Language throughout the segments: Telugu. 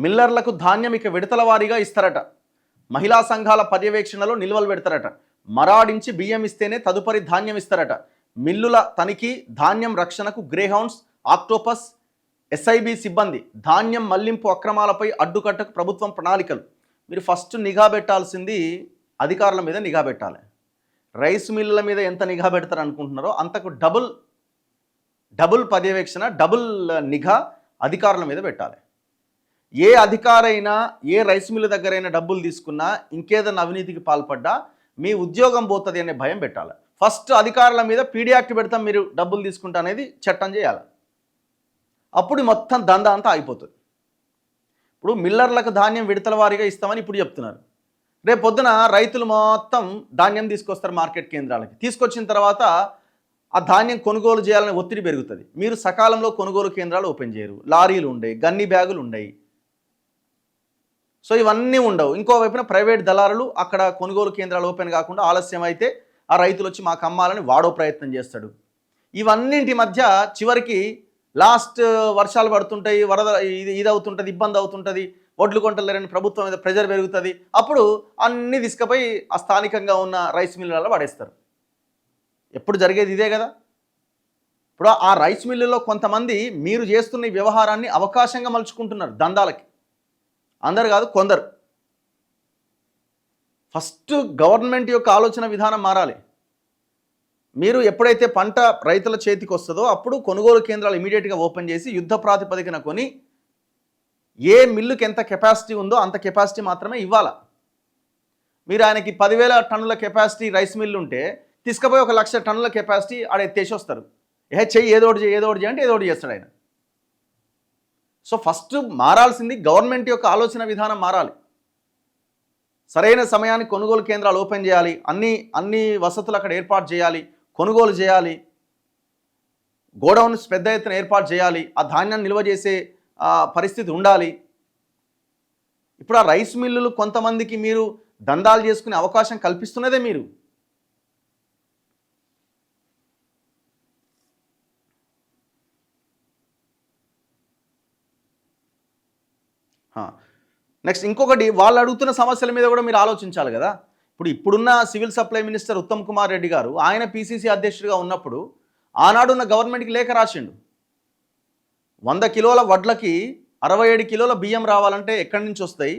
మిల్లర్లకు ధాన్యం ఇక విడతల వారీగా ఇస్తారట. మహిళా సంఘాల పర్యవేక్షణలో నిల్వలు పెడతారట. మరాడించి బియ్యం ఇస్తేనే తదుపరి ధాన్యం ఇస్తారట. మిల్లుల తనిఖీ, ధాన్యం రక్షణకు గ్రేహౌండ్స్, ఆక్టోపస్, ఎస్ఐబి సిబ్బంది. ధాన్యం మళ్లింపు అక్రమాలపై అడ్డుకట్టకు ప్రభుత్వం ప్రణాళికలు. మీరు ఫస్ట్ నిఘా పెట్టాల్సింది అధికారుల మీద నిఘా పెట్టాలి. రైస్ మిల్లుల మీద ఎంత నిఘా పెడతారు అనుకుంటున్నారో అంతకు డబుల్ పర్యవేక్షణ, డబుల్ నిఘా అధికారుల మీద పెట్టాలి. ఏ అధికారైనా ఏ రైస్ మిల్లు దగ్గరైనా డబ్బులు తీసుకున్నా, ఇంకేదన్నా అవినీతికి పాల్పడ్డా మీ ఉద్యోగం పోతుంది అనే భయం పెట్టాలి. ఫస్ట్ అధికారుల మీద పీడీ యాక్ట్ పెడతాం మీరు డబ్బులు తీసుకుంటా అనేది చట్టం చేయాలి. అప్పుడు మొత్తం దందా అంతా అయిపోతుంది. ఇప్పుడు మిల్లర్లకు ధాన్యం విడతల వారీగా ఇస్తామని ఇప్పుడు చెప్తున్నారు. రేపు పొద్దున రైతులు మొత్తం ధాన్యం తీసుకొస్తారు మార్కెట్ కేంద్రాలకి. తీసుకొచ్చిన తర్వాత ఆ ధాన్యం కొనుగోలు చేయాలనే ఒత్తిడి పెరుగుతుంది. మీరు సకాలంలో కొనుగోలు కేంద్రాలు ఓపెన్ చేయరు. లారీలు ఉండయి, గన్ని బ్యాగులు ఉండయి. సో ఇవన్నీ ఉండవు. ఇంకోవైపున ప్రైవేట్ దళారులు అక్కడ కొనుగోలు కేంద్రాలు ఓపెన్ కాకుండా ఆలస్యం అయితే ఆ రైతులు వచ్చి మాకు అమ్మాలని వాడో ప్రయత్నం చేస్తాడు. ఇవన్నింటి మధ్య చివరికి లాస్ట్ వర్షాలు పడుతుంటాయి, వరద ఇది అవుతుంటుంది, ఇబ్బంది అవుతుంటుంది, ఒడ్లు కొంటలేరని ప్రభుత్వం మీద ప్రెజర్ పెరుగుతుంది. అప్పుడు అన్నీ తీసుకుపోయి ఆ స్థానికంగా ఉన్న రైస్ మిల్లులలో పడేస్తారు. ఎప్పుడు జరిగేది ఇదే కదా. ఇప్పుడు ఆ రైస్ మిల్లులో కొంతమంది మీరు చేస్తున్న ఈ వ్యవహారాన్ని అవకాశంగా మలుచుకుంటున్నారు దందాలకి. అందరు కాదు, కొందరు. ఫస్ట్ గవర్నమెంట్ యొక్క ఆలోచన విధానం మారాలి. మీరు ఎప్పుడైతే పంట రైతుల చేతికి వస్తుందో అప్పుడు కొనుగోలు కేంద్రాలు ఇమీడియట్గా ఓపెన్ చేసి యుద్ధ ప్రాతిపదికన కొని ఏ మిల్లుకి ఎంత కెపాసిటీ ఉందో అంత కెపాసిటీ మాత్రమే ఇవ్వాలి. మీరు ఆయనకి 10,000 టన్నుల కెపాసిటీ రైస్ మిల్లు ఉంటే తీసుకుపోయి 1,00,000 టన్నుల కెపాసిటీ ఆడ ఎత్తేసి వస్తారు. చెయ్యి ఏదోటి చేయంటే ఏదోటి చేస్తాడు ఆయన. సో ఫస్ట్ మారాల్సింది గవర్నమెంట్ యొక్క ఆలోచన విధానం మారాలి. సరైన సమయానికి కొనుగోలు కేంద్రాలు ఓపెన్ చేయాలి. అన్ని వసతులు అక్కడ ఏర్పాటు చేయాలి. కొనుగోలు చేయాలి. గోడౌన్స్ పెద్ద ఎత్తున ఏర్పాటు చేయాలి. ఆ ధాన్యాన్ని నిల్వ చేసే పరిస్థితి ఉండాలి. ఇప్పుడు ఆ రైస్ మిల్లులు కొంతమందికి మీరు దందాలు చేసుకునే అవకాశం కల్పిస్తున్నదే మీరు. నెక్స్ట్ ఇంకొకటి, వాళ్ళు అడుగుతున్న సమస్యల మీద కూడా మీరు ఆలోచించాలి కదా. ఇప్పుడున్న civil supply minister Uttam Kumar Reddy గారు ఆయన పీసీసీ అధ్యక్షుడిగా ఉన్నప్పుడు ఆనాడున్న గవర్నమెంట్కి లేఖ రాసిండు. 100 కిలోల వడ్లకి 67 కిలోల బియ్యం రావాలంటే ఎక్కడి నుంచి వస్తాయి,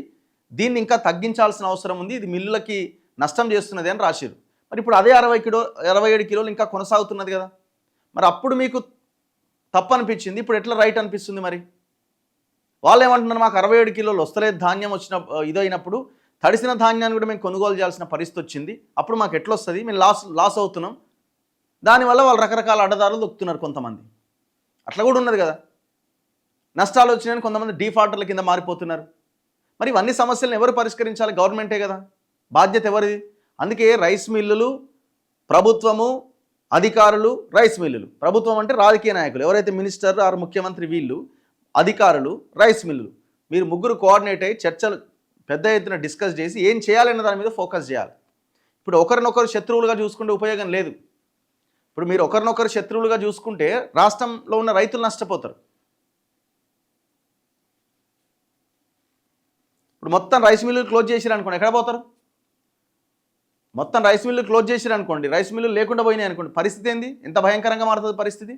దీన్ని ఇంకా తగ్గించాల్సిన అవసరం ఉంది, ఇది మిల్లులకి నష్టం చేస్తున్నది అని రాసిరు. మరి ఇప్పుడు అదే 67 కిలోలు ఇంకా కొనసాగుతున్నది కదా. మరి అప్పుడు మీకు తప్పు అనిపించింది, ఇప్పుడు ఎట్లా రైట్ అనిపిస్తుంది? మరి వాళ్ళు ఏమంటున్నారు, మాకు 67 కిలోలు వస్తలేదు ధాన్యం వచ్చిన ఇదైనప్పుడు తడిసిన ధాన్యాన్ని కూడా మేము కొనుగోలు చేయాల్సిన పరిస్థితి వచ్చింది, అప్పుడు మాకు ఎట్లా వస్తుంది, మేము లాస్ అవుతున్నాం. దానివల్ల వాళ్ళు రకరకాల అడ్డదారులు దొక్కుతున్నారు కొంతమంది. అట్లా కూడా ఉన్నది కదా. నష్టాలు వచ్చినాయని కొంతమంది డీఫాల్టర్ల కింద మారిపోతున్నారు. మరి ఇవన్నీ సమస్యలను ఎవరు పరిష్కరించాలి? గవర్నమెంటే కదా. బాధ్యత ఎవరిది? అందుకే రైస్ మిల్లులు, ప్రభుత్వము, అధికారులు, రైస్ మిల్లులు. ప్రభుత్వం అంటే రాజకీయ నాయకులు, ఎవరైతే మినిస్టర్ ఆర్ ముఖ్యమంత్రి, వీళ్ళు అధికారులు, రైస్ మిల్లులు. మీరు ముగ్గురు కోఆర్డినేట్ అయ్యి చర్చలు పెద్ద ఎత్తున డిస్కస్ చేసి ఏం చేయాలన్న దాని మీద ఫోకస్ చేయాలి. ఇప్పుడు ఒకరినొకరు శత్రువులుగా చూసుకుంటే ఉపయోగం లేదు. ఇప్పుడు మీరు ఒకరినొకరు శత్రువులుగా చూసుకుంటే రాష్ట్రంలో ఉన్న రైతులు నష్టపోతారు. ఇప్పుడు మొత్తం రైస్ మిల్లులు క్లోజ్ చేసిరనుకోండి, ఎక్కడ పోతారు? మొత్తం రైస్ మిల్లు క్లోజ్ చేసిరనుకోండి, రైస్ మిల్లు లేకుండా పోయినాయి అనుకోండి, పరిస్థితి ఏంది? ఎంత భయంకరంగా మారుతుంది పరిస్థితి.